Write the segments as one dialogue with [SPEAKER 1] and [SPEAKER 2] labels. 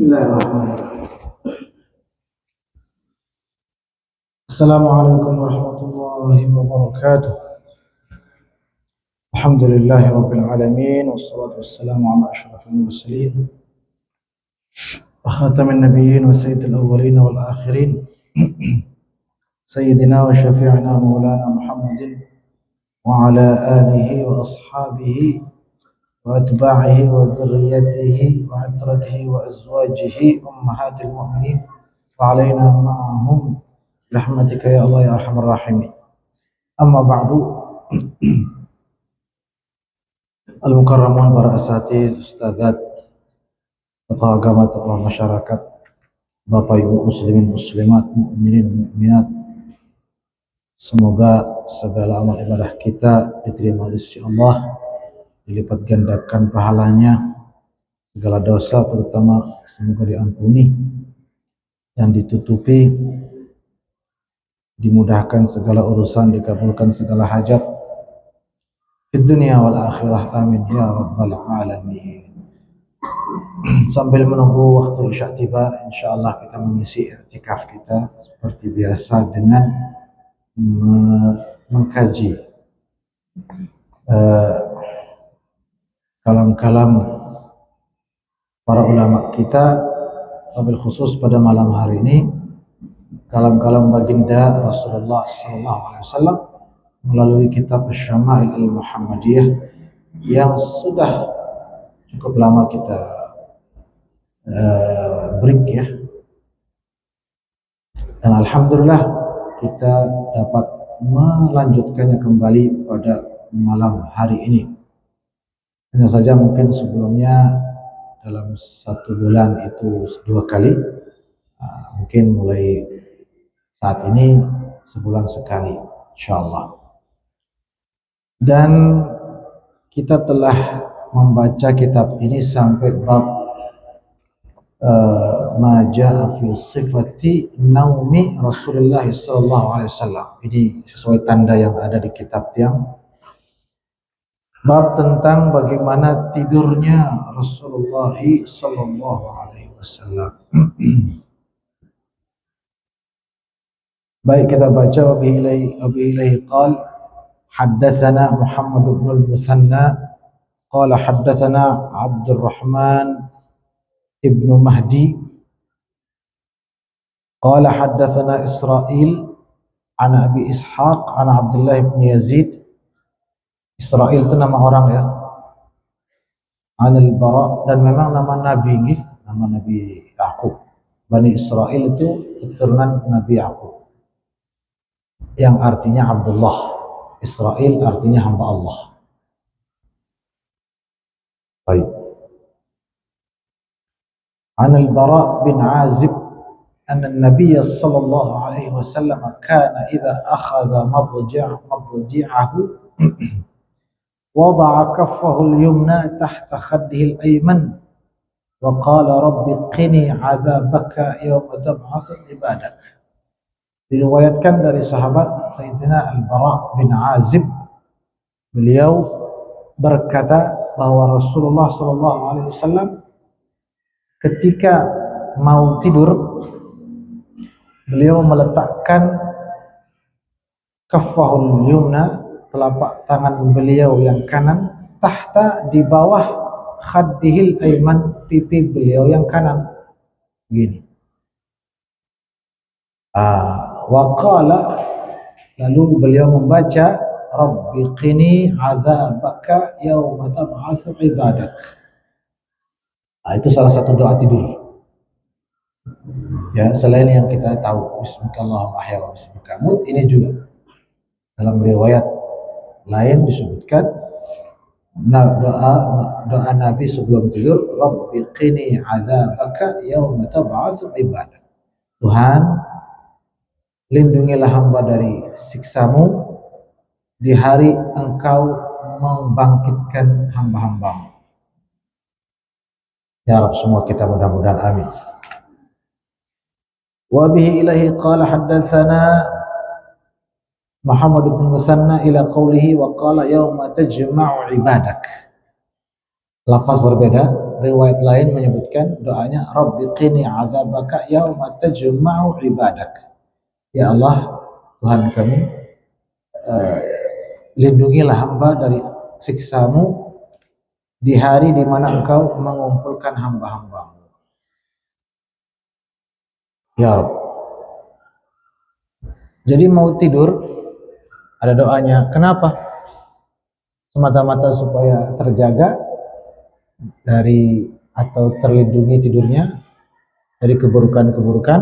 [SPEAKER 1] Bismillahirrahmanirrahim. Assalamualaikum warahmatullahi wabarakatuh. Alhamdulillahi rabbil alamin wassalatu wassalamu ala asyrafil mursalin wa khatamin nabiyyin wa sayyidil awwalin wal akhirin sayyidina wa syafi'ina maulana Muhammadin wa ala alihi wa ashabihi wa atba'ihi wa dhurriyyatihi wa atratihi wa azwajihi ummahatil mu'minin wa alaina ma'ahum rahmatika ya Allah ya arhamar rahimin. Amma ba'du. Al-mukarramun, para asatiz, ustadzat, tokoh agama, tokoh masyarakat, Bapak Ibu muslimin muslimat, mukminin mukminat, semoga segala amal ibadah kita diterima oleh sisi Allah, dilipat gandakan pahalanya, segala dosa terutama semoga diampuni dan ditutupi, dimudahkan segala urusan, dikabulkan segala hajat di dunia wal akhirah, amin ya rabbal alamin. Sambil menunggu waktu isya tiba, insyaallah kita mengisi i'tikaf kita seperti biasa dengan mengkaji kalam-kalam para ulama kita, wabil khusus pada malam hari ini kalam-kalam baginda Rasulullah SAW melalui kitab Asy-Syama'il Al-Muhammadiyah yang sudah cukup lama kita break ya, dan alhamdulillah kita dapat melanjutkannya kembali pada malam hari ini. Hanya saja mungkin sebelumnya dalam satu bulan itu 2 kali, mungkin mulai saat ini sebulan sekali insyaallah. Dan kita telah membaca kitab ini sampai bab ma jaa fi sifati naumi Rasulullah sallallahu alaihi wasallam. Ini sesuai tanda yang ada di kitab tiang. Bab tentang bagaimana tidurnya Rasulullah sallallahu alaihi wasallam. Baik, kita baca wa bi ilaihi qala haddatsana Muhammad ibn al-Musanna qala haddatsana Abdurrahman ibn Mahdi qala haddatsana Israil an Abi Ishaq an Abdullah ibn Yazid. Israil itu nama orang ya, an al-Bara, dan memang nama nabi nih, nama Nabi Yaqub. Bani Israil itu keturunan Nabi Yaqub yang artinya Abdullah. Israil artinya hamba Allah. Baik. An al-Bara bin Azib anna an-nabiy sallallahu alaihi wasallam kana idza akhadha madji'ahu wada'a kaffahu al-yumna tahta khaddihi al-ayman wa qala rabbi qini 'adzabaka yawma tab'atsu ibadak. Diriwayatkan dari sahabat Sayyidina Al-Bara bin Azib, beliau berkata bahwa Rasulullah SAW ketika mau tidur, beliau meletakkan kaffahul yumna, telapak tangan beliau yang kanan, tahta, di bawah, khaddihil ayman, pipi beliau yang kanan, begini. Waqala, lalu beliau membaca rabbi qini 'adzabaka yauma tab'atsu ibadak. Itu salah satu doa tidur ya, selain yang kita tahu bismillahirrahmanirrahim ahya wa bismika amut, ini juga dalam riwayat lain disebutkan doa Nabi sebelum tidur, rabbi qini 'adzabaka yauma tab'atsu ibadak. Tuhan, lindungilah hamba dari siksamu di hari engkau membangkitkan hamba-hambamu. Ya Rabb, semua kita mudah-mudahan amin. Wa bihi ilahi qala haddatsana Muhammad bin Musanna ila qawlihi wa qala yauma tajma'u ibadak. Lafaz berbeda, riwayat lain menyebutkan doanya Rabbi qini adzabaka yauma tajma'u ibadak. Ya Allah, Tuhan kami, uh, lindungilah hamba dari siksamu di hari di mana engkau mengumpulkan hamba-hambamu. Ya Rabb. Jadi mau tidur ada doanya. Kenapa? Semata-mata supaya terjaga dari atau terlindungi tidurnya dari keburukan-keburukan.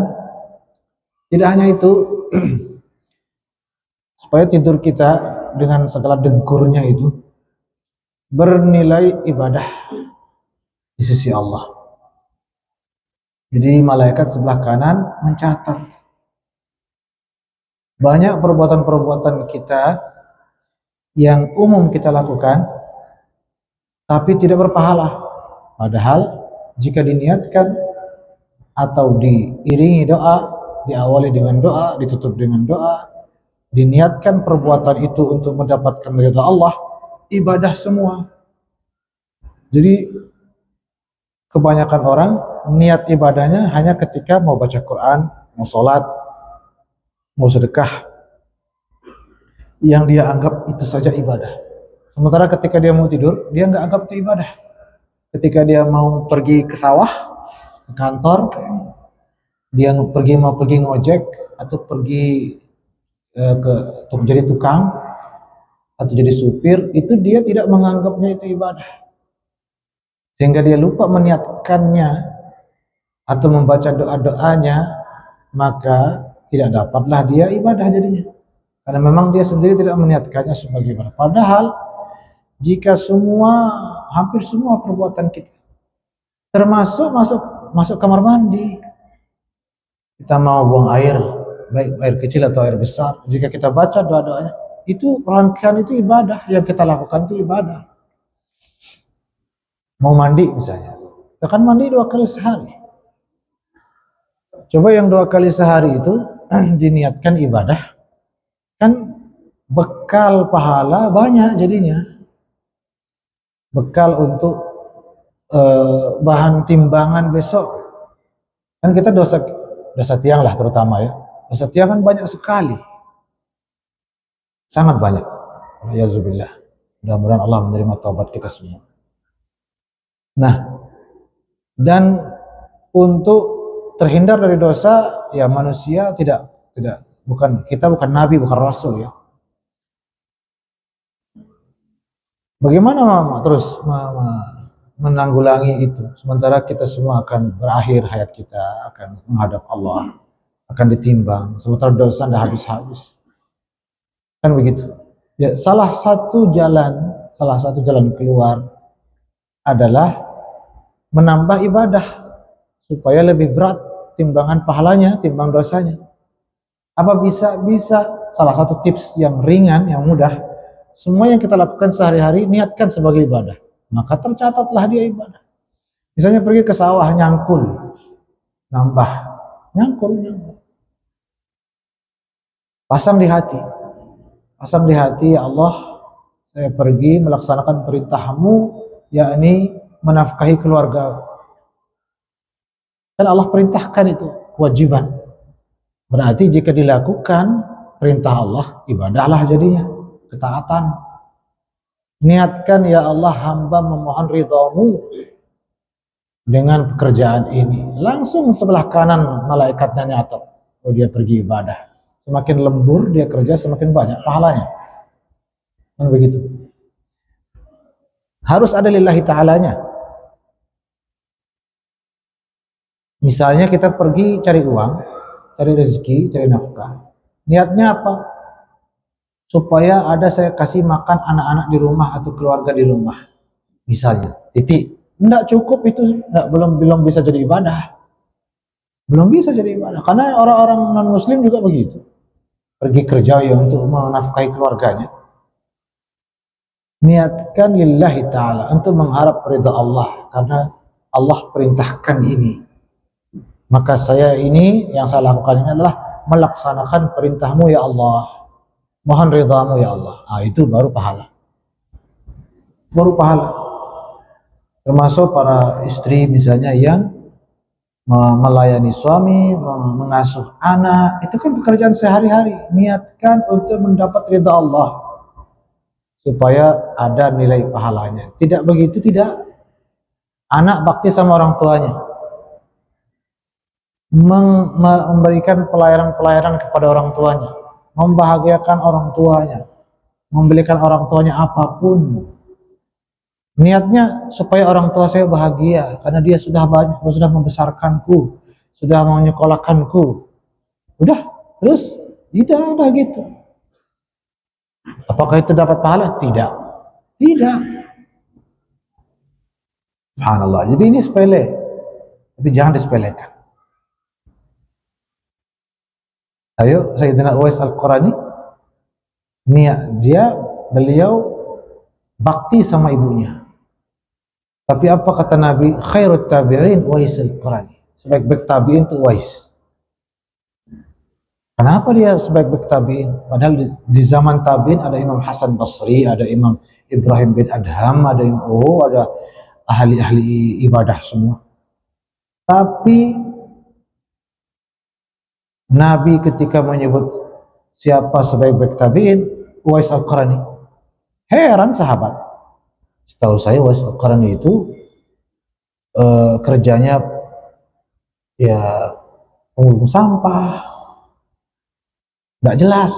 [SPEAKER 1] Tidak hanya itu, supaya tidur kita dengan segala dengkurnya itu bernilai ibadah di sisi Allah. Jadi malaikat sebelah kanan mencatat banyak perbuatan-perbuatan kita yang umum kita lakukan tapi tidak berpahala. Padahal jika diniatkan atau diiringi doa, diawali dengan doa, ditutup dengan doa, diniatkan perbuatan itu untuk mendapatkan ridha Allah, ibadah semua. Jadi kebanyakan orang niat ibadahnya hanya ketika mau baca Quran, mau sholat, mau sedekah, yang dia anggap itu saja ibadah. Sementara ketika dia mau tidur, dia nggak anggap itu ibadah. Ketika dia mau pergi ke sawah, ke kantor, dia mau pergi ngojek atau pergi untuk jadi tukang atau jadi supir, itu dia tidak menganggapnya itu ibadah. Sehingga dia lupa meniatkannya atau membaca doa-doanya, maka tidak dapatlah dia ibadah jadinya. Karena memang dia sendiri tidak meniatkannya sebagai ibadah. Padahal jika hampir semua perbuatan kita, termasuk masuk kamar mandi, kita mau buang air, baik air kecil atau air besar, jika kita baca doa-doanya, itu rangkaian itu ibadah, yang kita lakukan itu ibadah. Mau mandi misalnya, kita kan mandi 2 kali sehari. Coba yang 2 kali sehari itu diniatkan ibadah, kan bekal pahala banyak jadinya. Bekal untuk bahan timbangan besok. Kan kita dosa tiang lah terutama ya. Dosa tiang kan banyak sekali. Sangat banyak. Alhamdulillah. Mudah-mudahan Allah menerima taubat kita semua. Nah, dan untuk terhindar dari dosa, ya manusia kita bukan nabi, bukan rasul ya. Bagaimana terus menanggulangi itu? Sementara kita semua akan berakhir hayat kita, akan menghadap Allah, akan ditimbang. Sementara dosa tidak habis-habis. Kan begitu. Ya, salah satu jalan keluar adalah menambah ibadah supaya lebih berat timbangan pahalanya, timbang dosanya. Apa bisa? Salah satu tips yang ringan, yang mudah, semua yang kita lakukan sehari-hari niatkan sebagai ibadah, maka tercatatlah dia ibadah. Misalnya pergi ke sawah nyangkul, nyangkul. Pasang di hati, ya Allah, saya pergi melaksanakan perintah-Mu, yakni menafkahi keluarga. Dan Allah perintahkan itu kewajiban. Berarti jika dilakukan perintah Allah, ibadahlah jadinya, ketaatan. Niatkan, ya Allah, hamba memohon ridha-Mu dengan pekerjaan ini. Langsung sebelah kanan malaikatnya nyatat, oh dia pergi ibadah. Semakin lembur dia kerja, semakin banyak pahalanya. Kan begitu. Harus ada lillahi ta'alanya. Misalnya kita pergi cari uang, cari rezeki, cari nafkah. Niatnya apa? Supaya ada saya kasih makan anak-anak di rumah atau keluarga di rumah. Misalnya, titik. Enggak cukup itu, belum bisa jadi ibadah. Belum bisa jadi ibadah. Karena orang-orang non-muslim juga begitu. Pergi kerja ya untuk menafkahi keluarganya. Niatkan lillahi ta'ala, untuk mengharap ridha Allah, karena Allah perintahkan ini. Maka saya ini, yang saya lakukan ini adalah melaksanakan perintah-Mu ya Allah. Mohon ridha-Mu ya Allah. Itu baru pahala. Termasuk para istri misalnya yang melayani suami, mengasuh anak, itu kan pekerjaan sehari-hari. Niatkan untuk mendapat ridha Allah supaya ada nilai pahalanya. Tidak begitu, tidak. Anak bakti sama orang tuanya, memberikan pelayanan-pelayanan kepada orang tuanya, membahagiakan orang tuanya, membelikan orang tuanya apapun. Niatnya supaya orang tua saya bahagia karena dia sudah banyak, sudah membesarkanku, sudah menyekolahkanku. Udah, terus tidak ada gitu. Apakah itu dapat pahala? Tidak. Tidak. Subhanallah. Jadi ini sepele, tapi jangan disepelekan. Ayo, Sayyidina Uwais Al-Qarani, beliau bakti sama ibunya. Tapi apa kata Nabi? Khairut tabi'in Uwais Al-Qarani. Sebaik-baik tabi'in itu Uwais. Kenapa dia sebaik-baik tabi'in? Padahal di zaman tabi'in ada Imam Hasan Basri, ada Imam Ibrahim bin Adham, ada ada ahli-ahli ibadah semua. Tapi Nabi ketika menyebut siapa sebaik-baik tabi'in, Uwais Al-Qarani. Heran sahabat. Setahu saya Uwais Al-Qarani itu kerjanya ya pengulung sampah, tidak jelas,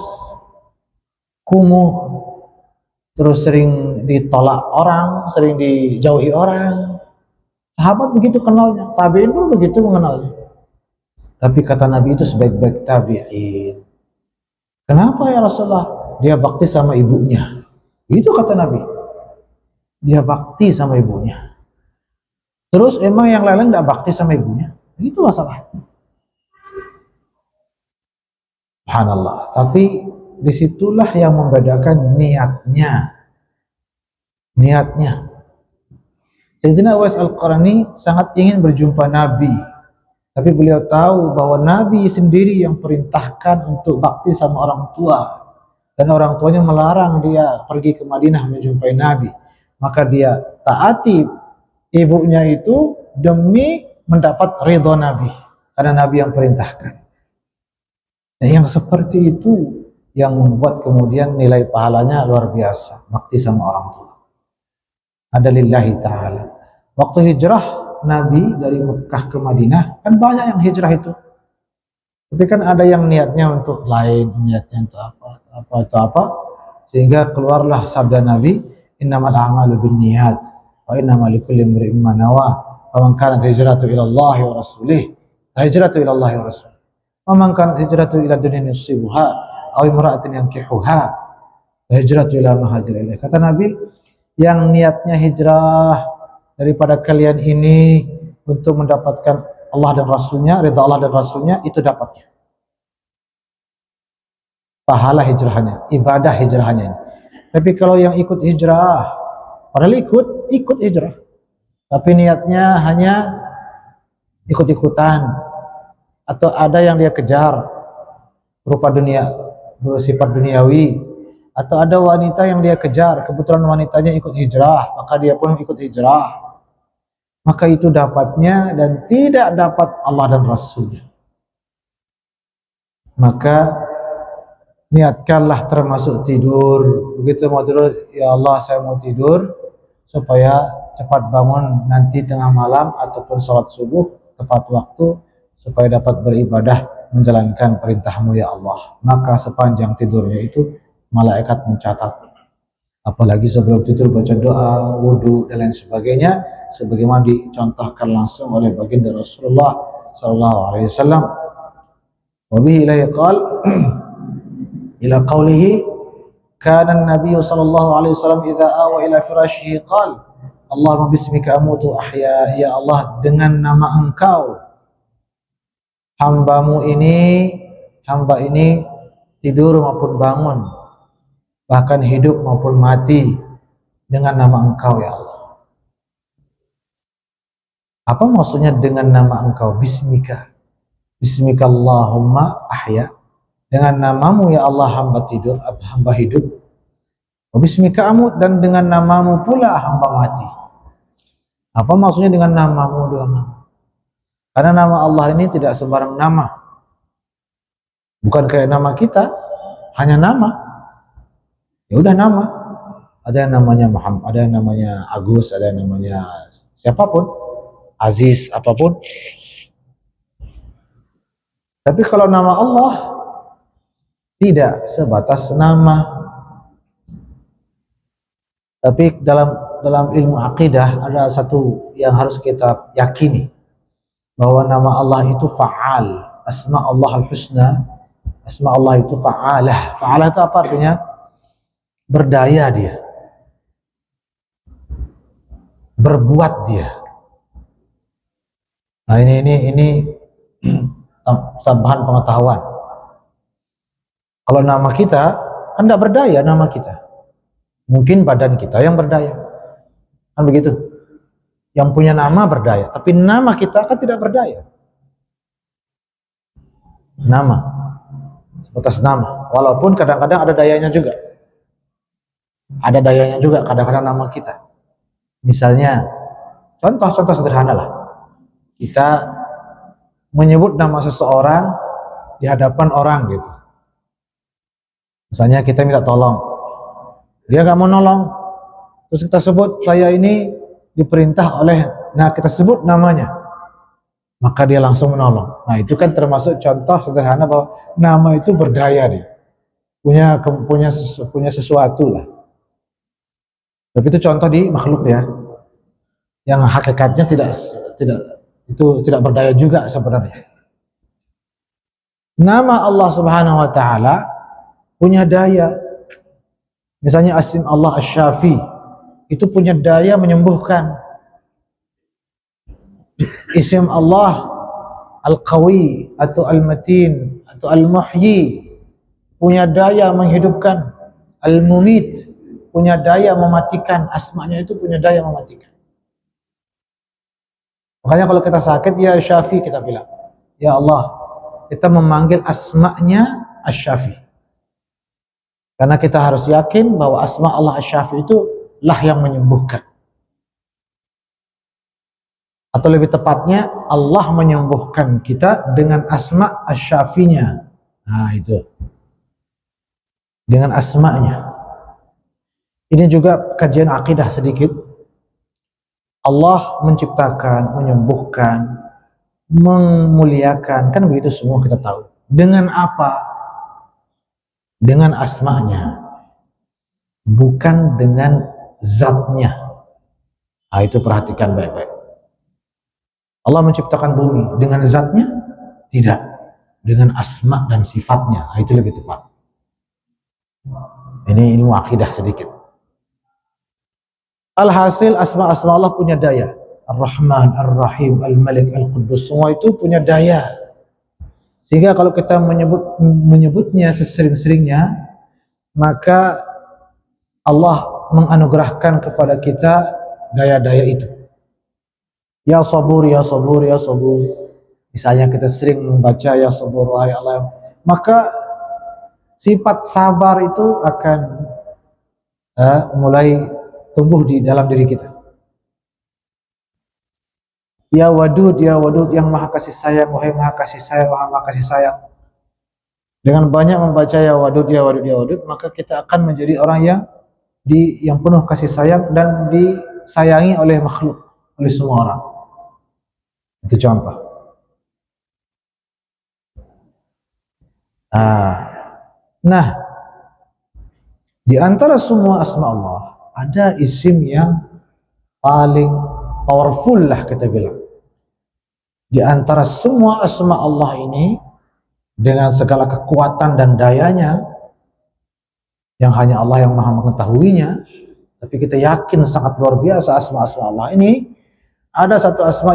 [SPEAKER 1] kumuh, terus sering ditolak orang, sering dijauhi orang. Sahabat begitu kenalnya, tabi'in pun begitu mengenalnya. Tapi kata Nabi itu sebaik-baik tabi'in. Kenapa ya Rasulullah? Dia bakti sama ibunya. Itu kata Nabi. Dia bakti sama ibunya. Terus emang yang lain tidak bakti sama ibunya? Itu masalah. Subhanallah. Tapi disitulah yang membedakan niatnya. Niatnya. Sayyidina Uwais Al-Qarani sangat ingin berjumpa Nabi. Tapi beliau tahu bahwa Nabi sendiri yang perintahkan untuk bakti sama orang tua. Dan orang tuanya melarang dia pergi ke Madinah menjumpai Nabi. Maka dia taati ibunya itu demi mendapat ridha Nabi. Karena Nabi yang perintahkan. Nah, yang seperti itu yang membuat kemudian nilai pahalanya luar biasa. Bakti sama orang tua. Ada lillahi ta'ala. Waktu hijrah Nabi dari Mekah ke Madinah, kan banyak yang hijrah itu. Tapi kan ada yang niatnya untuk lain, niatnya untuk apa, sehingga keluarlah sabda Nabi, innamal a'malu binniyat wa innamal likulli imri'in ma nawa. Faman kanat hijratu ila Allah wa rasulih, hijratu ila Allah wa rasulih. Faman kanat hijratu ila dunyan yusibuha aw imra'atin yankihuha, hijratu ila ma hajara ilaih. Kata Nabi, yang niatnya hijrah daripada kalian ini untuk mendapatkan Allah dan Rasulnya, ridha Allah dan Rasulnya, itu dapatnya. Pahala hijrahnya, ibadah hijrahnya. Tapi kalau yang ikut hijrah, padahal ikut hijrah, tapi niatnya hanya ikut-ikutan, atau ada yang dia kejar berupa dunia, bersifat duniawi, atau ada wanita yang dia kejar, kebetulan wanitanya ikut hijrah, maka dia pun ikut hijrah. Maka itu dapatnya dan tidak dapat Allah dan Rasulnya. Maka niatkanlah termasuk tidur. Begitu mau tidur, ya Allah saya mau tidur supaya cepat bangun nanti tengah malam ataupun sholat subuh tepat waktu supaya dapat beribadah menjalankan perintahmu ya Allah. Maka sepanjang tidurnya itu malaikat mencatat. Apalagi sebelum tidur baca doa, wudhu dan lain sebagainya, sebagaimana dicontohkan langsung oleh baginda Rasulullah sallallahu alaihi wasallam. Wa bihi la yaqal ila qawlihi kana an-nabiy sallallahu alaihi wasallam idza awa ila firashihi qala Allahumma bismika amutu ahya, ya Allah dengan nama Engkau hamba ini tidur maupun bangun, bahkan hidup maupun mati dengan nama Engkau ya Allah. Apa maksudnya dengan nama Engkau? Bismika. Bismika Allahumma ahya. Dengan namamu ya Allah hamba tidur, hamba hidup. Bismika amut, dan dengan namamu pula hamba mati. Apa maksudnya dengan namamu dengan nama? Karena nama Allah ini tidak sembarang nama. Bukan kayak nama kita, hanya nama. Ya udah nama. Ada yang namanya Muhammad, ada yang namanya Agus, ada yang namanya siapapun, Aziz, apapun. Tapi kalau nama Allah tidak sebatas nama. Tapi dalam ilmu akidah ada satu yang harus kita yakini, bahwa nama Allah itu fa'al. Asma Allah al-husna, asma Allah itu fa'alah. Fa'alah itu apa artinya? Berdaya dia, berbuat dia. Nah ini bahan pengetahuan. Kalau nama kita kan tidak berdaya, nama kita mungkin badan kita yang berdaya, kan begitu. Yang punya nama berdaya, tapi nama kita kan tidak berdaya. Nama sebatas nama, walaupun kadang-kadang ada dayanya juga. Ada dayanya juga kadang-kadang nama kita. Misalnya, contoh sederhana lah. Kita menyebut nama seseorang di hadapan orang gitu. Misalnya kita minta tolong, dia nggak mau nolong, terus kita sebut saya ini diperintah oleh, nah kita sebut namanya, maka dia langsung menolong. Nah itu kan termasuk contoh sederhana bahwa nama itu berdaya dia, punya sesuatu lah. Tapi itu contoh di makhluk ya, yang hakikatnya tidak berdaya juga sebenarnya. Nama Allah Subhanahu Wa Taala punya daya. Misalnya asim Allah Asy-Syafi itu punya daya menyembuhkan. Isim Allah Al-Qawi atau Al-Matin atau Al-Muhyi punya daya menghidupkan. Al-Mumit punya daya mematikan. Asmanya itu punya daya mematikan. Makanya kalau kita sakit, ya Syafi kita bilang, ya Allah, kita memanggil asma'nya Asy-Syafi. Karena kita harus yakin bahwa asma Allah Asy-Syafi itu lah yang menyembuhkan. Atau lebih tepatnya, Allah menyembuhkan kita dengan asma Asy-Syafinya. Nah itu, dengan asma'nya. Ini juga kajian akidah sedikit. Allah menciptakan, menyembuhkan, memuliakan, kan begitu semua kita tahu. Dengan apa? Dengan asma'nya, bukan dengan zatnya. Nah itu perhatikan baik-baik. Allah menciptakan bumi dengan zatnya? Tidak. Dengan asma dan sifatnya. Nah, itu lebih tepat. Ini ilmu akidah sedikit. Alhasil asma-asma Allah punya daya. Ar-Rahman, Ar-Rahim, Al-Malik, Al-Quddus, semua itu punya daya. Sehingga kalau kita menyebutnya sesering-seringnya, maka Allah menganugerahkan kepada kita daya-daya itu. Ya Sabur, Ya Sabur, Ya Sabur. Misalnya kita sering membaca Ya Sabur, wahai Allah, maka sifat sabar itu akan mulai tumbuh di dalam diri kita. Ya Wadud, Ya Wadud, yang maha kasih sayang, wahai maha kasih sayang, maha kasih sayang. Dengan banyak membaca Ya Wadud, Ya Wadud, Ya Wadud, maka kita akan menjadi orang yang penuh kasih sayang dan disayangi oleh makhluk, oleh semua orang. Itu contoh. Nah, di antara semua asma Allah ada isim yang paling powerful lah kita bilang. Di antara semua asma Allah ini, dengan segala kekuatan dan dayanya, yang hanya Allah yang maha mengetahuinya, tapi kita yakin sangat luar biasa asma-asma Allah ini, ada satu asma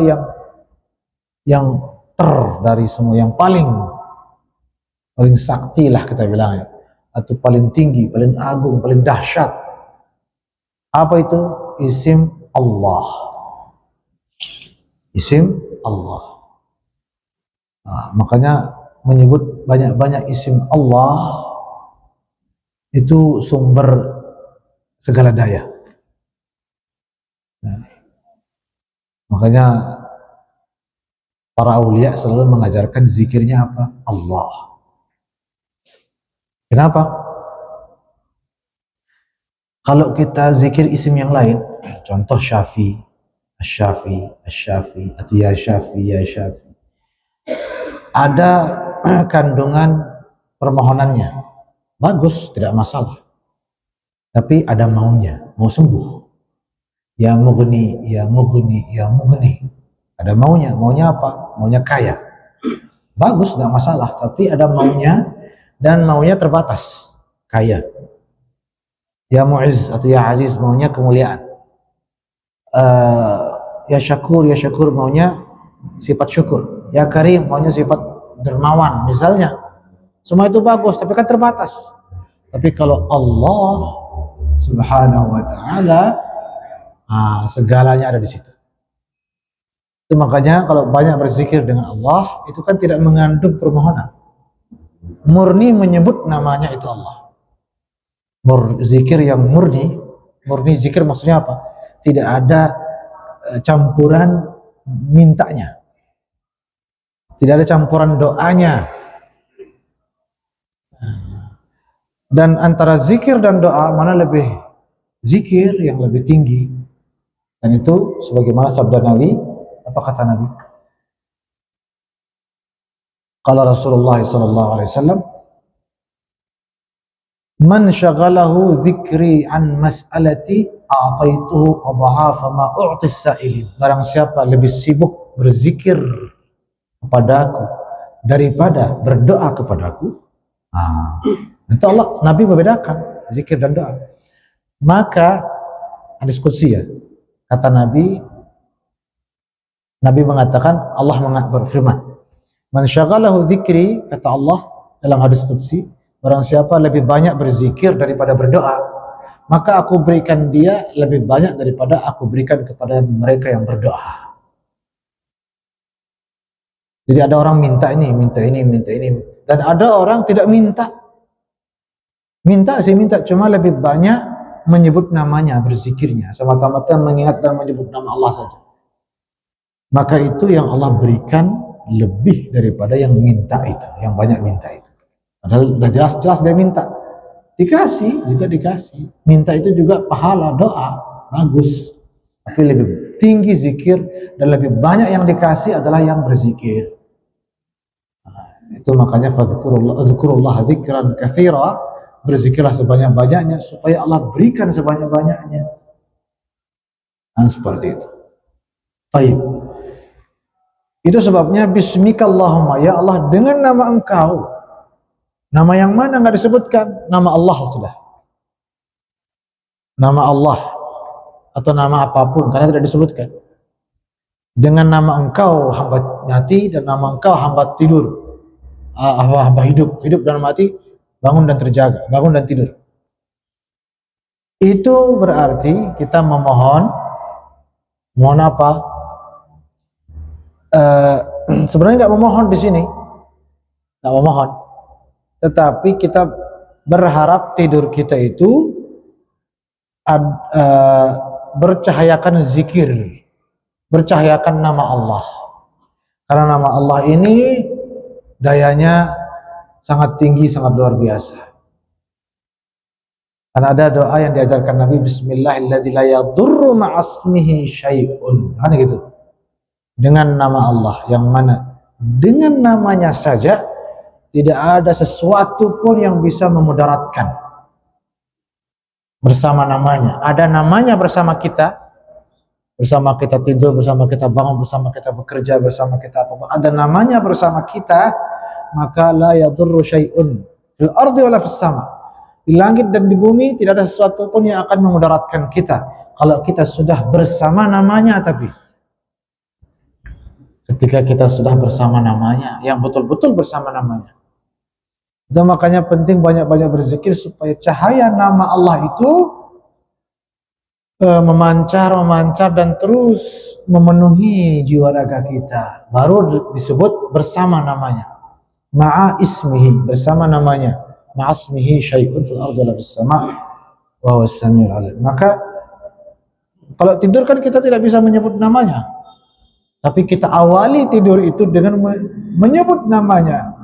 [SPEAKER 1] yang dari semua, yang paling sakti lah kita bilang, atau paling tinggi, paling agung, paling dahsyat. Apa itu? Isim Allah. Isim Allah. Nah, makanya menyebut banyak-banyak isim Allah itu sumber segala daya. Nah, Makanya para aulia selalu mengajarkan zikirnya apa? Allah. Kenapa? Kalau kita zikir isim yang lain, contoh Syafi, Asy-Syafi, Asy-Syafi, atau Ya Syafi, Ya Syafi, ada kandungan permohonannya. Bagus, tidak masalah. Tapi ada maunya, mau sembuh. Ya Mughni, Ya Mughni, Ya Mughni. Ada maunya, maunya apa? Maunya kaya. Bagus, tidak masalah. Tapi ada maunya, dan maunya terbatas. Kaya. Ya Mu'izz atau Ya Aziz, maunya kemuliaan. Ya Syakur maunya sifat syukur. Ya Karim maunya sifat dermawan misalnya. Semua itu bagus, tapi kan terbatas. Tapi kalau Allah Subhanahu wa taala, segalanya ada di situ. Itu makanya kalau banyak berzikir dengan Allah, itu kan tidak mengandung permohonan. Murni menyebut namanya itu Allah. Zikir yang murni zikir maksudnya apa? Tidak ada campuran mintanya. Tidak ada campuran doanya. Dan antara zikir dan doa, mana lebih zikir yang lebih tinggi? Dan itu sebagaimana sabda Nabi, apa kata Nabi? Qala Rasulullah sallallahu alaihi wasallam, "Man syaghalahu dzikri an mas'alati a'taituhu adhafa ma u'tis sa'ilin." Barang siapa lebih sibuk berzikir kepadaku daripada berdoa kepadaku, itu Allah, Nabi membedakan zikir dan doa. Maka hadis qudsi ya, kata Nabi mengatakan, Allah berfirman, "Man syaghalahu dzikri," kata Allah dalam hadis qudsi, barang siapa lebih banyak berzikir daripada berdoa, maka aku berikan dia lebih banyak daripada aku berikan kepada mereka yang berdoa. Jadi ada orang minta ini, dan ada orang tidak minta. Minta cuma lebih banyak menyebut namanya, berzikirnya, semata-mata mengingat dan menyebut nama Allah saja. Maka itu yang Allah berikan lebih daripada yang minta itu, yang banyak minta itu. Padahal sudah jelas-jelas dia minta. Dikasih, juga dikasih. Minta itu juga pahala, doa, bagus. Tapi lebih tinggi zikir dan lebih banyak yang dikasih adalah yang berzikir. Itu makanya fadzkurullah dzikran katsira, berzikirlah sebanyak-banyaknya supaya Allah berikan sebanyak-banyaknya. Seperti itu. Baik. Itu sebabnya bismikallahumma, ya Allah, dengan nama Engkau. Nama yang mana enggak disebutkan? Nama Allah sudah. Nama Allah atau nama apapun karena tidak disebutkan. Dengan nama Engkau hamba mati, dan nama Engkau hamba tidur. Hamba hidup dan mati, bangun dan terjaga, bangun dan tidur. Itu berarti kita mohon apa? Sebenarnya nggak memohon di sini, nggak memohon, tetapi kita berharap tidur kita itu bercahayakan zikir, bercahayakan nama Allah, karena nama Allah ini dayanya sangat tinggi, sangat luar biasa. Karena ada doa yang diajarkan Nabi, Bismillahilladzi la yadurru ma'asmihi syai'un, kan gitu. Dengan nama Allah yang mana dengan namanya saja tidak ada sesuatu pun yang bisa memudaratkan. Bersama namanya, ada namanya bersama kita tidur, bersama kita bangun, bersama kita bekerja, bersama kita apa, ada namanya bersama kita, maka la yadurru syai'un fil ardi wala fis sama. Di langit dan di bumi tidak ada sesuatu pun yang akan memudaratkan kita kalau kita sudah bersama namanya. Tapi ketika kita sudah bersama namanya, yang betul-betul bersama namanya, itu makanya penting banyak-banyak berzikir supaya cahaya nama Allah itu memancar dan terus memenuhi jiwa raga kita. Baru disebut bersama namanya. Ma'a ismihi, bersama namanya. Ma'asmihi syai'un fil ardi wala fis sama' wa huwas samiul alim. Maka kalau tidur kan kita tidak bisa menyebut namanya. Tapi kita awali tidur itu dengan menyebut namanya.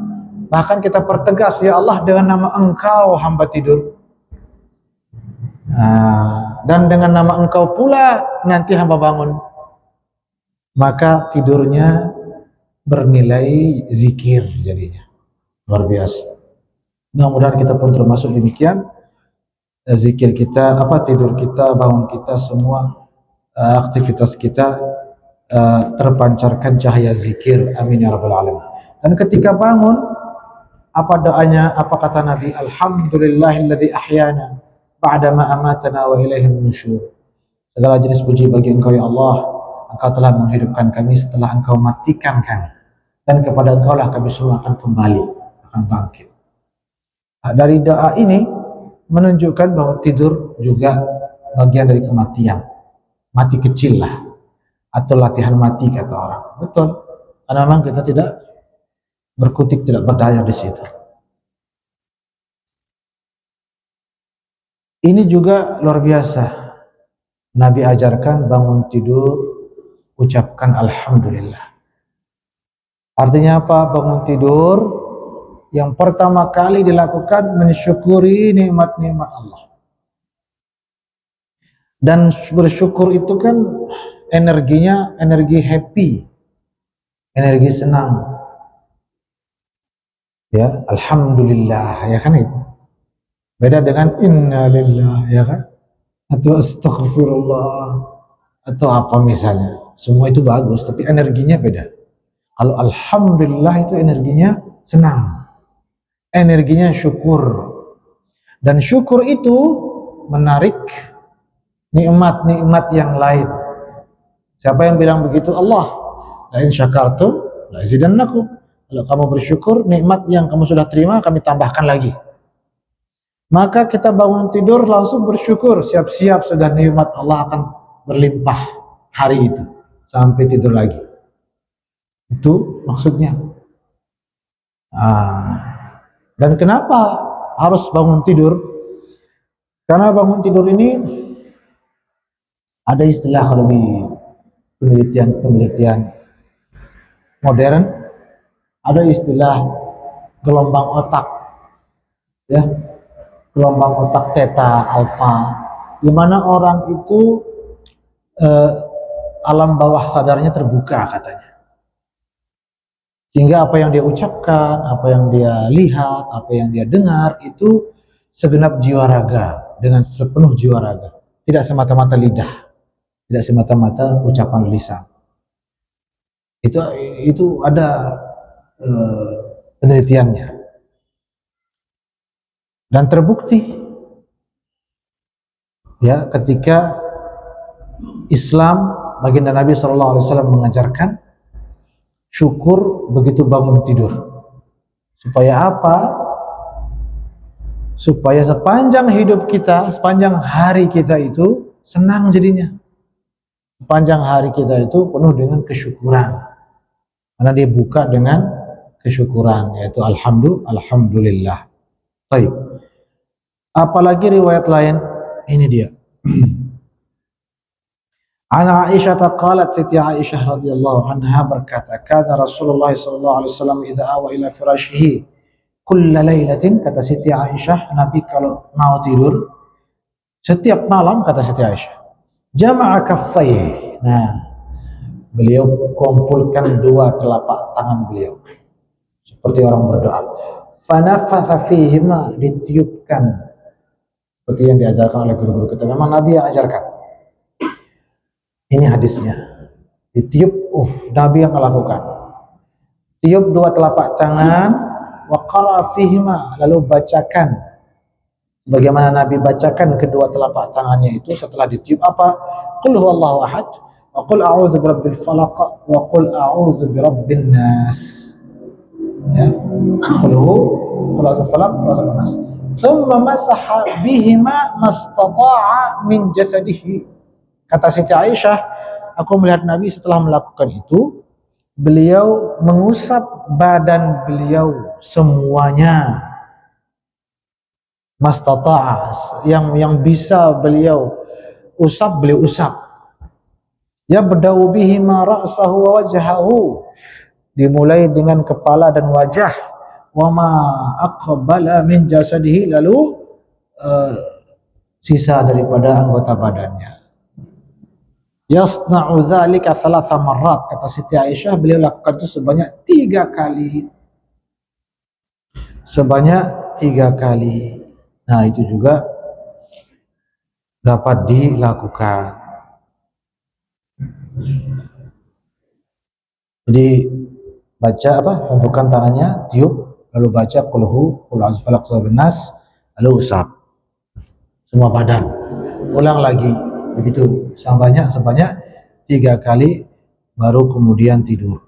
[SPEAKER 1] Bahkan kita pertegas, ya Allah, dengan nama Engkau hamba tidur. Dan dengan nama Engkau pula nanti hamba bangun. Maka tidurnya bernilai zikir jadinya. Luar biasa. Mudah-mudahan kita pun termasuk demikian. Zikir kita, tidur kita, bangun kita, semua aktivitas kita terpancarkan cahaya zikir. Amin ya rabbal alamin. Dan ketika bangun, apa doanya? Apa kata Nabi? Alhamdulillahilladzi ahyana ba'da ma amatana wa ilaihin nusyur. Segala jenis puji bagi Engkau ya Allah. Engkau telah menghidupkan kami setelah Engkau matikan kami. Dan kepada Engkau lah kami semua akan kembali, akan bangkit. Dari doa ini menunjukkan bahwa tidur juga bagian dari kematian. Mati kecil lah, atau latihan mati kata orang. Betul, karena memang kita tidak berkutik, tidak berdaya di situ. Ini juga luar biasa. Nabi ajarkan bangun tidur ucapkan alhamdulillah. Artinya apa? Bangun tidur yang pertama kali dilakukan mensyukuri nikmat-nikmat Allah. Dan bersyukur itu kan energinya energi happy, energi senang. Ya, alhamdulillah, ya kan itu. Beda dengan innalillah, ya kan? Atau astaghfirullah, atau apa misalnya. Semua itu bagus, tapi energinya beda. Kalau alhamdulillah itu energinya senang, energinya syukur. Dan syukur itu menarik nikmat-nikmat yang lain. Siapa yang bilang begitu? Allah. La in syakartum la azidannakum. Kalau kamu bersyukur, nikmat yang kamu sudah terima kami tambahkan lagi. Maka kita bangun tidur langsung bersyukur, siap-siap sudah nikmat Allah akan berlimpah hari itu sampai tidur lagi. Itu maksudnya. Dan kenapa harus bangun tidur? Karena bangun tidur ini ada istilah kalau di penelitian modern, ada istilah gelombang otak, ya, gelombang otak theta, alfa, di mana orang itu alam bawah sadarnya terbuka katanya, sehingga apa yang dia ucapkan, apa yang dia lihat, apa yang dia dengar itu segenap jiwa raga, dengan sepenuh jiwa raga, tidak semata-mata lidah, tidak semata-mata ucapan lisan. Itu ada penelitiannya dan terbukti ya ketika Islam, baginda Nabi SAW mengajarkan syukur begitu bangun tidur. Supaya apa? Supaya sepanjang hidup kita, sepanjang hari kita itu senang jadinya. Sepanjang hari kita itu penuh dengan kesyukuran. Karena dia buka dengan kesyukuran, yaitu alhamdulillah. Baik. Apalagi riwayat lain, ini dia. Ana Aisyah qalat, Siti Aisyah radhiyallahu anha berkata, kana Rasulullah sallallahu alaihi wasallam idza awa ila firashihi kulla lailatin, kata Siti Aisyah, Nabi kalau mau tidur setiap malam, kata Siti Aisyah, jama'a kaffayhi. Nah, beliau kumpulkan dua telapak tangan beliau seperti orang berdoa. Fanafatha fihima, ditiupkan seperti yang diajarkan oleh guru-guru kita. Memang Nabi yang ajarkan. Ini hadisnya. Ditiup, Nabi yang melakukan. Tiup dua telapak tangan, wa qara fihima, lalu bacakan. Bagaimana Nabi bacakan kedua telapak tangannya itu setelah ditiup apa? Qul huwallahu ahad, wa qul a'udzu birabbil falaq, wa qul a'udzu birabbin nas. Ya. Qul a'udzu falaq, qul a'udzu birabbin nas. Thumma masaha bihima mastata'a min jasadihi. Kata Siti Aisyah, aku melihat Nabi setelah melakukan itu, beliau mengusap badan beliau semuanya. Mastata'a, yang bisa beliau usap, beliau usap. Yabda'u bihi ma ra'sahu wa wajhahu, dimulai dengan kepala dan wajah, wa ma aqbala min jasadihi, lalu sisa daripada anggota badannya. Yasna'u dzalika thalatha marrat, kata Siti Aisyah, beliau lakukan itu sebanyak 3 kali. Sebanyak 3 kali. Nah, itu juga dapat dilakukan. Jadi baca apa? Kumpulkan tangannya, tiup, lalu baca qul a'udzu falaq nas, lalu usap semua badan. Ulang lagi begitu sebanyak 3 kali, baru kemudian tidur.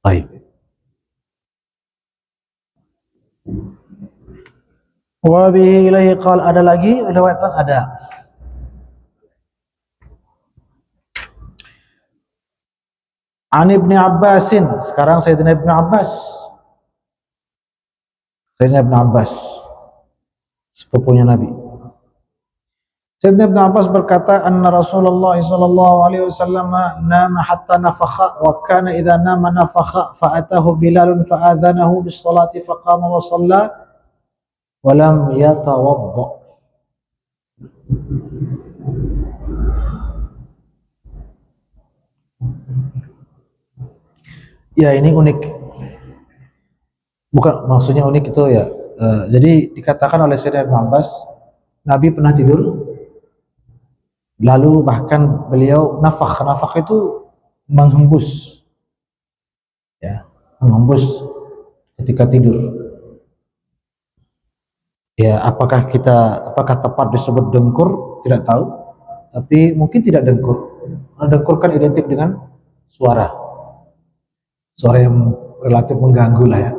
[SPEAKER 1] Baik. Wa bihi ilaihi qala, ada lagi riwayatan ada. An Ibnu Abbasin, sekarang Sayyidina Ibnu Abbas. Sayyidina Ibnu Abbas, sepupunya Nabi. Sayyidina Ibnu Abbas berkata, anna Rasulullah sallallahu alaihi wasallam nama hatta nafakha, wa kana idza nama nafakha fa atahu Bilalun fa adzanahu bis salati fa qama wa shalla wa lam yatawadda. Ya, ini unik. Bukan maksudnya unik itu ya. Jadi dikatakan oleh Sayyidina Ibnu Abbas, Nabi pernah tidur, lalu bahkan beliau nafakh. Nafakh itu menghembus, ya, menghembus ketika tidur. Ya, apakah tepat disebut dengkur, tidak tahu. Tapi mungkin tidak dengkur. Karena dengkur kan identik dengan suara yang relatif mengganggu lah ya.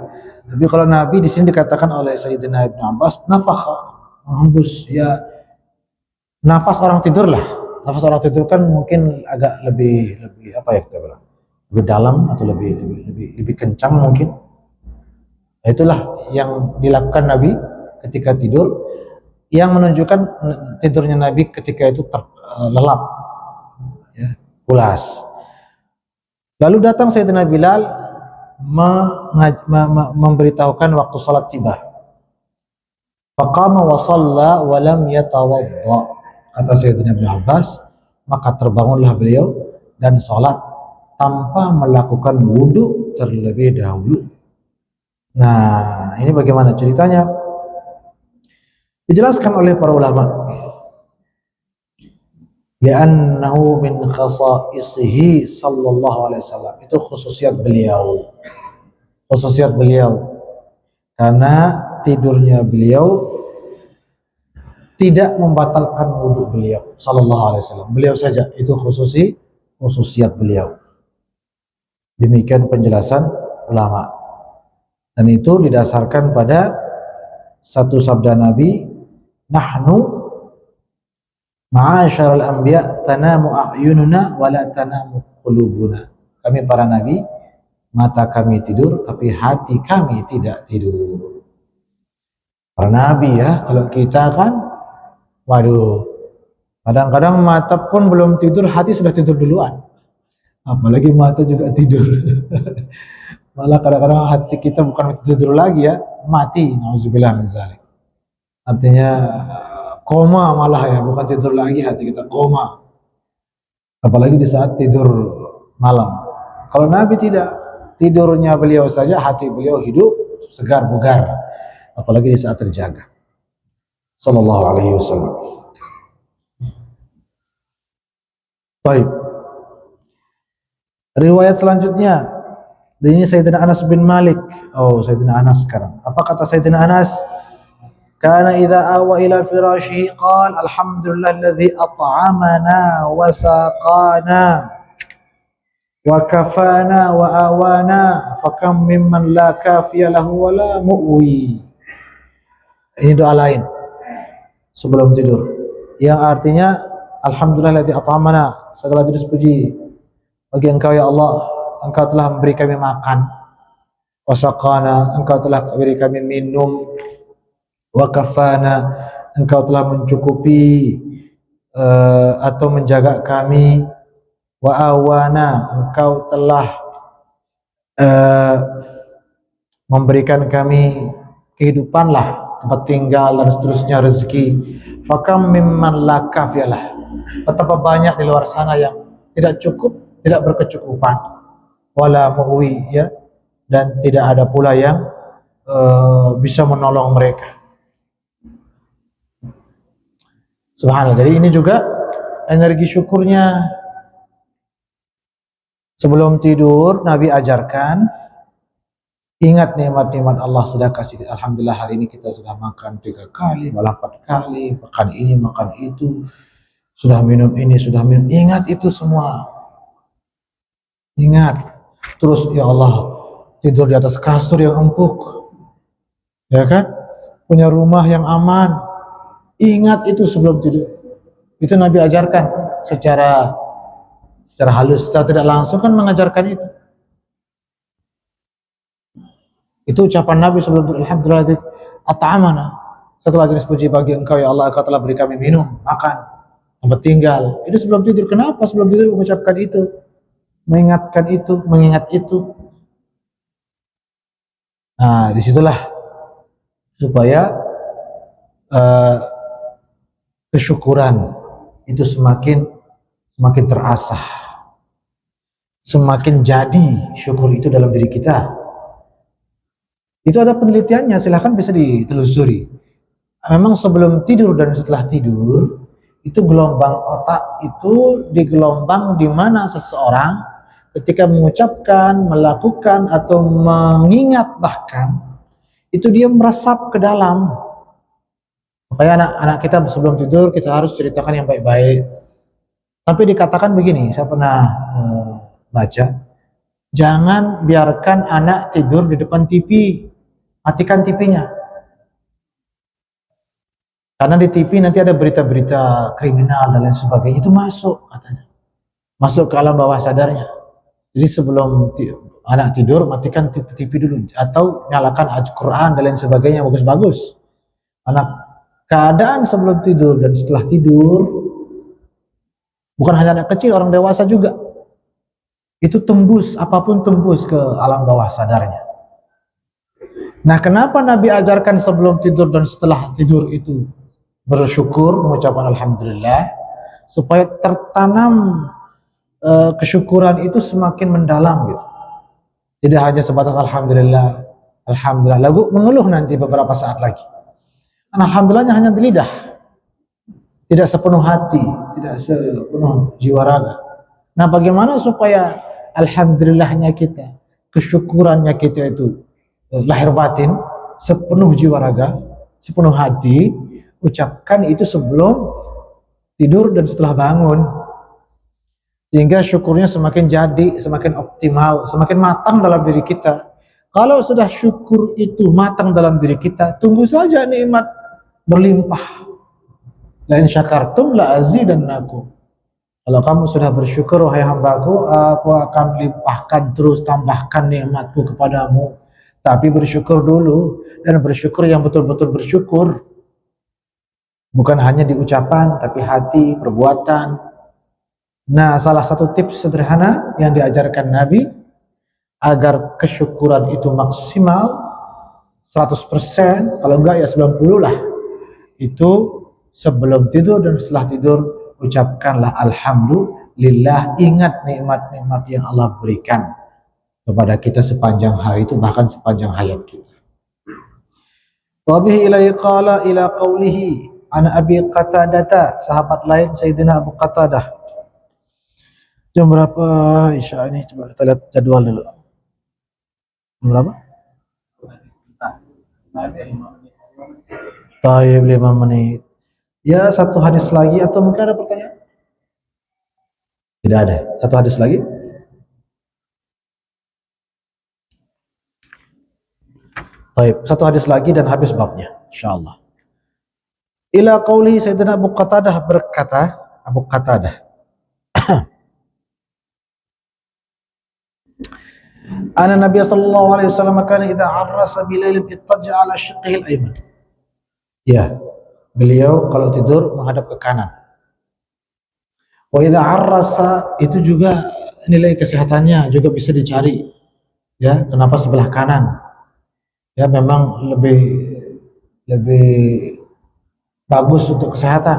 [SPEAKER 1] Tapi kalau Nabi di sini dikatakan oleh Sayyidina Ibnu Abbas, nafakha, menghembus, ya nafas orang tidur lah. Nafas orang tidur kan mungkin agak lebih apa ya kita bilang, lebih dalam atau lebih kencang mungkin. Nah, itulah yang dilakukan Nabi ketika tidur, yang menunjukkan tidurnya Nabi ketika itu lelap, ya, pulas. Lalu datang Sayyidina Bilal memberitahukan waktu salat tiba. Faqama wa shalla wa lam yatawadda. Kata Sayyidina Ibnu Abbas, maka terbangunlah beliau dan salat tanpa melakukan wudu terlebih dahulu. Nah, ini bagaimana ceritanya? Dijelaskan oleh para ulama. Li'annahu min khasaisihi sallallahu alaihi wasallam, itu khususiat beliau. Khususiat beliau karena tidurnya beliau tidak membatalkan wudhu beliau sallallahu alaihi wasallam. Beliau saja, itu khususiat beliau. Demikian penjelasan ulama. Dan itu didasarkan pada satu sabda Nabi, nahnu ma'asyaral anbiya tanamu a'yununa wa la tanamu qulubuna. Kami para nabi, mata kami tidur tapi hati kami tidak tidur. Para nabi ya, kalau kita kan waduh, kadang-kadang mata pun belum tidur, hati sudah tidur duluan. Apalagi mata juga tidur. Malah kadang-kadang hati kita bukan tidur lagi ya, mati, nauzubillah min zalik. Artinya koma malah ya, bukan tidur lagi, hati kita koma. Apalagi di saat tidur malam. Kalau Nabi tidak, tidurnya beliau saja, hati beliau hidup, segar bugar. Apalagi di saat terjaga. Sallallahu alaihi wasallam. Baik. Riwayat selanjutnya, ini Sayyidina Anas bin Malik. Oh, Sayyidina Anas sekarang. Apa kata Sayyidina Anas? Kana idza awa ila firashihi qala alhamdulillahilladzi at'amana wa saqana wa kafana wa awana fakam mimman la kafiya lahu wa la mu'wi. Ini doa lain sebelum tidur yang artinya alhamdulillahilladzi at'amana, segala jenis puji bagi Engkau ya Allah, Engkau telah memberi kami makan, wa saqana, Engkau telah memberi kami minum, wa kafana, Engkau telah mencukupi, atau menjaga kami, wa awana, engkau telah memberikan kami kehidupan lah, tempat tinggal dan seterusnya, rezeki. Fakam mimman la kafiyalah, betapa banyak di luar sana yang tidak cukup, tidak berkecukupan, wala mu'wi, ya, dan tidak ada pula yang bisa menolong mereka. Subhanallah. Jadi ini juga energi syukurnya. Sebelum tidur Nabi ajarkan, ingat nikmat-nikmat Allah sudah kasih. Alhamdulillah hari ini kita sudah makan 3 kali, malah 4 kali, makan ini, makan itu, sudah minum ini, sudah minum. Ingat itu semua. Ingat. Terus ya Allah, tidur di atas kasur yang empuk, ya kan? Punya rumah yang aman. Ingat itu sebelum tidur. Itu Nabi ajarkan secara halus, secara tidak langsung kan mengajarkan itu. Itu ucapan Nabi sebelum tidur. Alhamdulillah at'amana. Setelah jenis puji bagi engkau ya Allah, engkau telah beri kami minum, makan, tempat tinggal. Itu sebelum tidur. Kenapa sebelum tidur mengucapkan itu? Mengingatkan itu, mengingat itu. Nah, disitulah supaya kesyukuran itu semakin terasah, semakin jadi syukur itu dalam diri kita. Itu ada penelitiannya, silahkan bisa ditelusuri. Memang sebelum tidur dan setelah tidur itu gelombang otak itu di gelombang di mana seseorang ketika mengucapkan, melakukan atau mengingat bahkan itu dia meresap ke dalam. Makanya anak-anak kita sebelum tidur kita harus ceritakan yang baik-baik. Sampai dikatakan begini, saya pernah baca, jangan biarkan anak tidur di depan TV, matikan TV-nya. Karena di TV nanti ada berita-berita kriminal dan lain sebagainya, itu masuk katanya. Masuk ke alam bawah sadarnya. Jadi sebelum anak tidur, matikan TV dulu. Atau nyalakan Al-Quran dan lain sebagainya, bagus-bagus. Anak keadaan sebelum tidur dan setelah tidur, bukan hanya anak kecil, orang dewasa juga. Itu tembus, apapun tembus ke alam bawah sadarnya. Nah, kenapa Nabi ajarkan sebelum tidur dan setelah tidur itu bersyukur, mengucapkan Alhamdulillah, supaya tertanam kesyukuran itu semakin mendalam gitu. Tidak hanya sebatas Alhamdulillah, Alhamdulillah, lalu mengeluh nanti beberapa saat lagi. Dan Alhamdulillahnya hanya di lidah, tidak sepenuh hati, tidak sepenuh jiwa raga. Nah, bagaimana supaya Alhamdulillahnya kita, kesyukurannya kita itu lahir batin, sepenuh jiwa raga, sepenuh hati, ucapkan itu sebelum tidur dan setelah bangun, sehingga syukurnya semakin jadi, semakin optimal, semakin matang dalam diri kita. Kalau sudah syukur itu matang dalam diri kita, tunggu saja nikmat berlimpah. La in syakartum la azidannakum. Kalau kamu sudah bersyukur, wahai hambaku, aku akan limpahkan terus, tambahkan nikmatku kepadamu. Tapi bersyukur dulu, dan bersyukur yang betul-betul bersyukur. Bukan hanya di ucapan, tapi hati, perbuatan. Nah, salah satu tips sederhana yang diajarkan Nabi, agar kesyukuran itu maksimal, 100%, kalau enggak ya 90 lah. Itu sebelum tidur dan setelah tidur, ucapkanlah Alhamdulillah, ingat nikmat-nikmat yang Allah berikan kepada kita sepanjang hari itu, bahkan sepanjang hayat kita. Wa bihi ilaihi qala ila qawlihi an Abi Qatadah, sahabat lain Sayyidina Abu Qatadah. Jam berapa Isya ini? Coba kita lihat jadwal dulu. Jam berapa? Tayyib 5 menit. Ya, satu hadis lagi atau mungkin ada pertanyaan? Tidak ada. Satu hadis lagi? Baik, satu hadis lagi dan habis babnya, insyaallah. Ila qauli Sayyidina Abu Qatadah berkata, Abu Qatadah, Ana Nabi sallallahu alaihi wasallam kana idza arrasa bilailin ittaja ala shiqqihi al-ayman. Ya, beliau kalau tidur menghadap ke kanan. Wa idza arrasa itu juga nilai kesehatannya juga bisa dicari. Ya, kenapa sebelah kanan? Ya, memang lebih lebih bagus untuk kesehatan,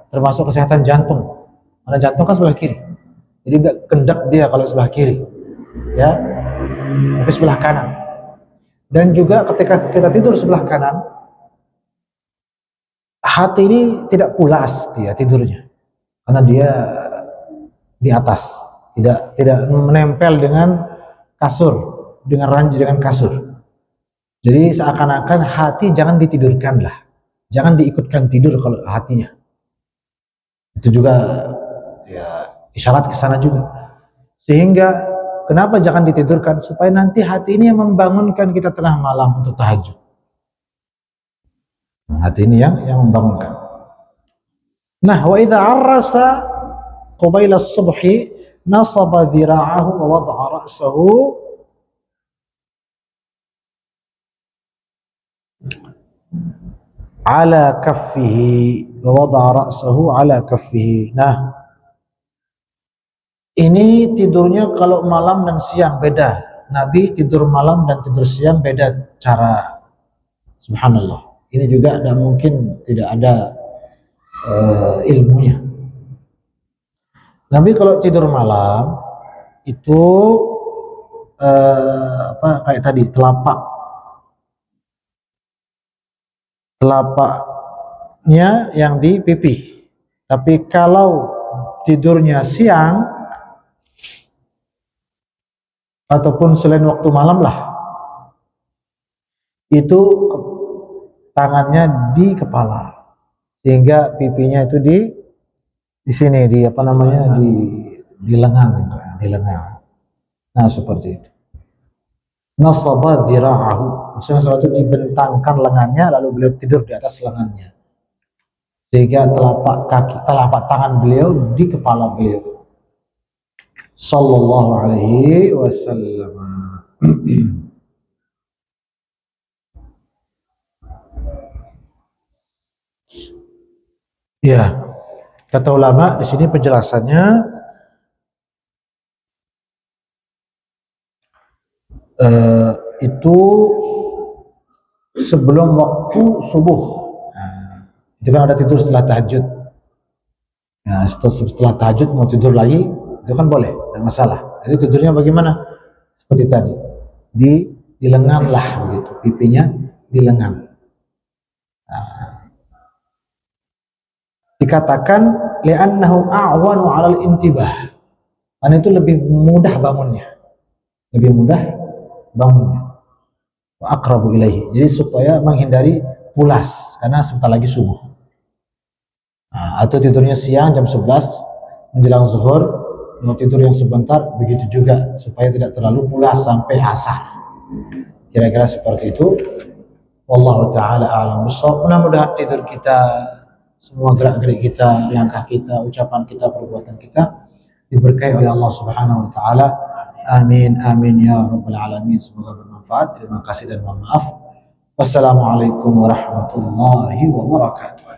[SPEAKER 1] termasuk kesehatan jantung. Karena jantung kan sebelah kiri. Jadi nggak kendak dia kalau sebelah kiri. Ya, tapi sebelah kanan. Dan juga ketika kita tidur sebelah kanan, hati ini tidak pulas dia tidurnya. Karena dia di atas, tidak menempel dengan kasur, dengan ranjang dengan kasur. Jadi seakan-akan hati jangan ditidurkan lah, jangan diikutkan tidur kalau hatinya. Itu juga ya isyarat ke sana juga. Sehingga kenapa jangan ditidurkan? Supaya nanti hati ini yang membangunkan kita tengah malam untuk tahajud. Hati ini yang membangunkan. Nah, wa idza arrasa qabila as-subhi nasaba dhira'ahu wa wada'a ra'sahu ala kaffihi wa wada'a ra'sahu ala kaffihi. Nah, ini tidurnya kalau malam dan siang beda. Nabi tidur malam dan tidur siang beda cara. Subhanallah. Ini juga tidak mungkin tidak ada ilmunya. Nabi kalau tidur malam itu kayak tadi telapaknya yang di pipi. Tapi kalau tidurnya siang ataupun selain waktu malam lah, itu tangannya di kepala, sehingga pipinya itu di sini, di apa namanya, di lengan gitu, di lengan. Nah, seperti itu. Nasaba dhira'ahu, maksudnya sesuatu dibentangkan lengannya lalu beliau tidur di atas lengannya, sehingga telapak tangan beliau di kepala beliau sallallahu alaihi wasallam. Ya, kata ulama di sini penjelasannya itu sebelum waktu subuh. Nah, itu kan ada tidur setelah tahajud. Nah, setelah tahajud mau tidur lagi, itu kan boleh, tidak masalah. Jadi tidurnya bagaimana? Seperti tadi, di lengan lah begitu, pipinya di lengan. Nah, dikatakan li'annahu a'wanu 'alal intibah. Karena itu lebih mudah bangunnya. Lebih mudah bangunnya. Wa aqrabu ilaihi. Jadi supaya menghindari pulas karena sebentar lagi subuh. Nah, atau tidurnya siang jam 11 menjelang zuhur, mau tidur yang sebentar begitu juga supaya tidak terlalu pulas sampai asar. Kira-kira seperti itu. Wallahu taala a'lam bishawab. Mudah-mudahan tidur kita, semua gerak-gerik kita, langkah kita, ucapan kita, perbuatan kita diberkahi oleh Allah Subhanahu wa taala. Amin amin ya rabbal alamin. Semoga bermanfaat. Terima kasih dan mohon maaf. Wassalamualaikum warahmatullahi wabarakatuh.